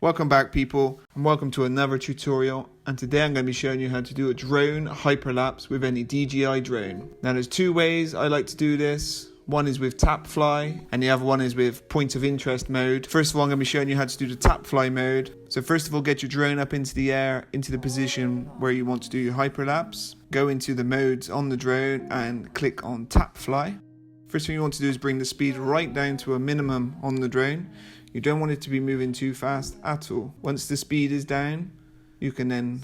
Welcome back people, and welcome to another tutorial, and today I'm going to be showing you how to do a drone hyperlapse with any DJI drone. Now there's two ways I like to do this. One is with tap fly and the other one is with point of interest mode. First of all, I'm going to be showing you how to do the tap fly mode. So first of all, get your drone up into the air, into the position where you want to do your hyperlapse. Go into the modes on the drone and click on tap fly. First thing you want to do is bring the speed right down to a minimum on the drone. You don't want it to be moving too fast at all. Once the speed is down, you can then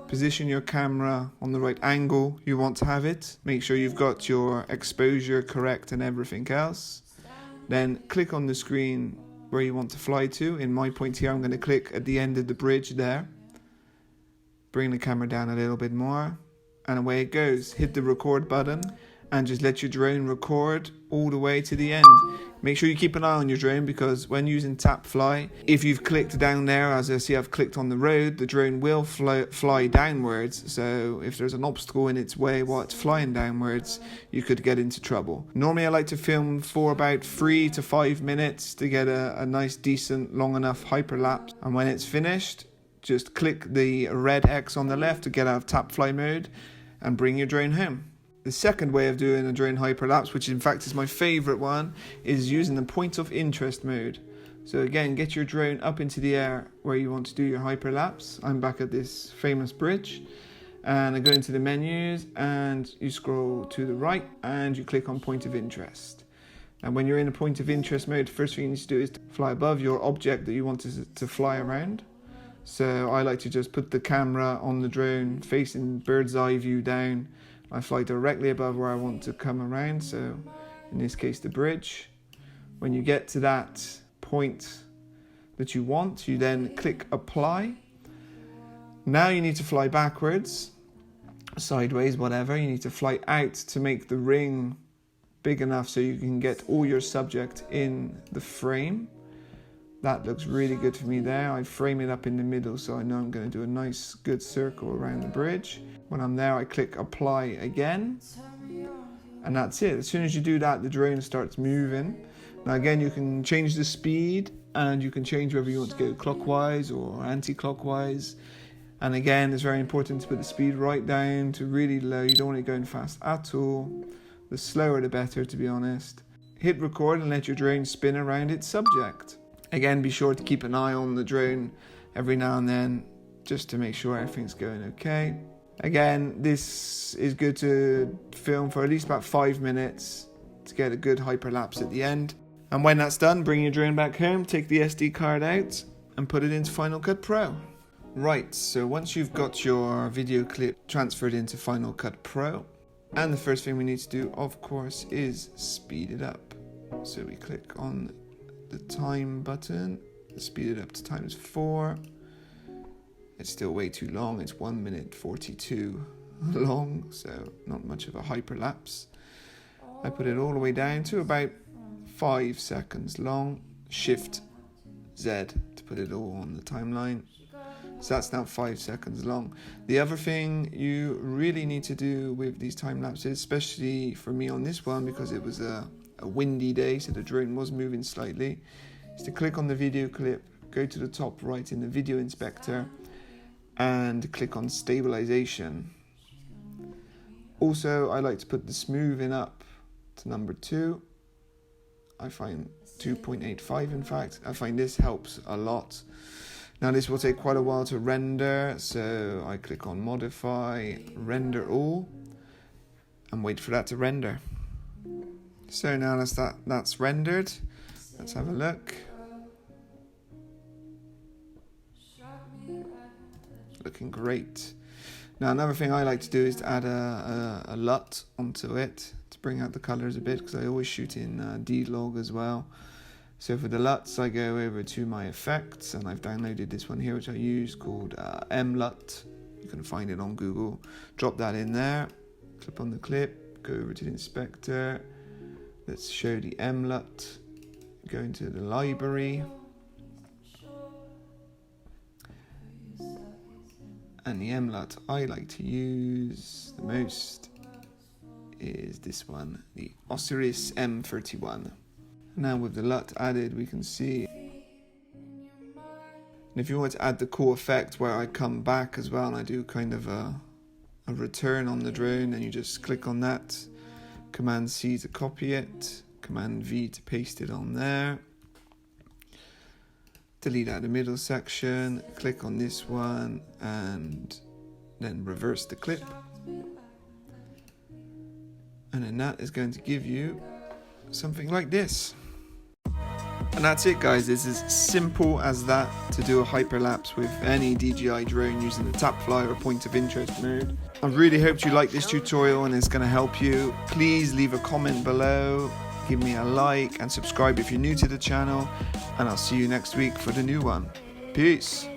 position your camera on the right angle you want to have it. Make sure you've got your exposure correct and everything else. Then click on the screen where you want to fly to. In my point here, I'm going to click at the end of the bridge there. Bring the camera down a little bit more and away it goes. Hit the record button and just let your drone record all the way to the end. Make sure you keep an eye on your drone, because when using tap fly, if you've clicked down there, as I see I've clicked on the road, the drone will fly downwards. So if there's an obstacle in its way while it's flying downwards, you could get into trouble. Normally I like to film for about 3 to 5 minutes to get a nice, decent, long enough hyperlapse. And when it's finished, just click the red X on the left to get out of tap fly mode and bring your drone home. The second way of doing a drone hyperlapse, which in fact is my favorite one, is using the point of interest mode. So again, get your drone up into the air where you want to do your hyperlapse. I'm back at this famous bridge and I go into the menus and you scroll to the right and you click on point of interest. And when you're in a point of interest mode, the first thing you need to do is to fly above your object that you want to fly around. So I like to just put the camera on the drone facing bird's eye view down. I fly directly above where I want to come around, so in this case the bridge. When you get to that point that you want, you then click apply. Now you need to fly backwards, sideways, whatever. You need to fly out to make the ring big enough so you can get all your subject in the frame. That looks really good for me there. I frame it up in the middle so I know I'm going to do a nice good circle around the bridge. When I'm there, I click apply again. And that's it. As soon as you do that, the drone starts moving. Now again, you can change the speed and you can change whether you want to go clockwise or anti-clockwise. And again, it's very important to put the speed right down to really low. You don't want it going fast at all. The slower the better, to be honest. Hit record and let your drone spin around its subject. Again, be sure to keep an eye on the drone every now and then just to make sure everything's going okay. Again, this is good to film for at least about 5 minutes to get a good hyperlapse at the end. And when that's done, bring your drone back home, take the SD card out and put it into Final Cut Pro. Right, so once you've got your video clip transferred into Final Cut Pro, and the first thing we need to do, of course, is speed it up. So we click on the time button, speed it up to times 4. It's still way too long. It's 1 minute 42 long, so not much of a hyperlapse. I put it all the way down to about 5 seconds long. Shift Z to put it all on the timeline. So that's now 5 seconds long. The other thing you really need to do with these time lapses, especially for me on this one because it was a windy day, so the drone was moving slightly, is to click on the video clip, go to the top right in the video inspector and click on stabilization. Also, I like to put the smoothing up to number 2. I find 2.85 in fact. I find this helps a lot. Now this will take quite a while to render, so I click on modify, render all and wait for that to render. So now that's rendered, let's have a look. Looking great. Now another thing I like to do is to add a LUT onto it to bring out the colours a bit, because I always shoot in D-Log as well. So for the LUTs I go over to my effects and I've downloaded this one here which I use called M-LUT. You can find it on Google. Drop that in there, clip on the clip, go over to the inspector. Let's show the M-LUT, go into the library, and the M-LUT I like to use the most is this one, the Osiris M31. Now with the LUT added, we can see And if you want to add the cool effect where I come back as well and I do kind of a return on the drone, and you just click on that, Command C to copy it, Command V to paste it on there, delete out the middle section, click on this one and then reverse the clip, and then that is going to give you something like this. And that's it, guys. It's as simple as that to do a hyperlapse with any DJI drone using the tap fly or point of interest mode. I really hope you like this tutorial and it's going to help you. Please leave a comment below, give me a like and subscribe if you're new to the channel, and I'll see you next week for the new one. Peace.